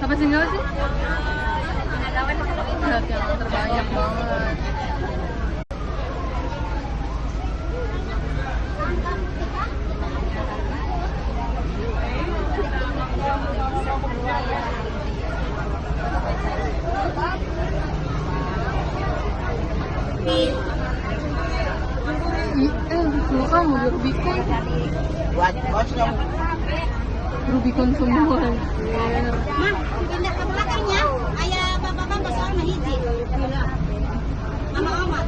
Apa sih enggak sih? Yang terbanyak banget. Bukan mau Rubicon. Buat kosong. Rubicon semua. Mah, pindah ke belakangnya. Ayah bapak-bapak soal mahiji. Mama Oma.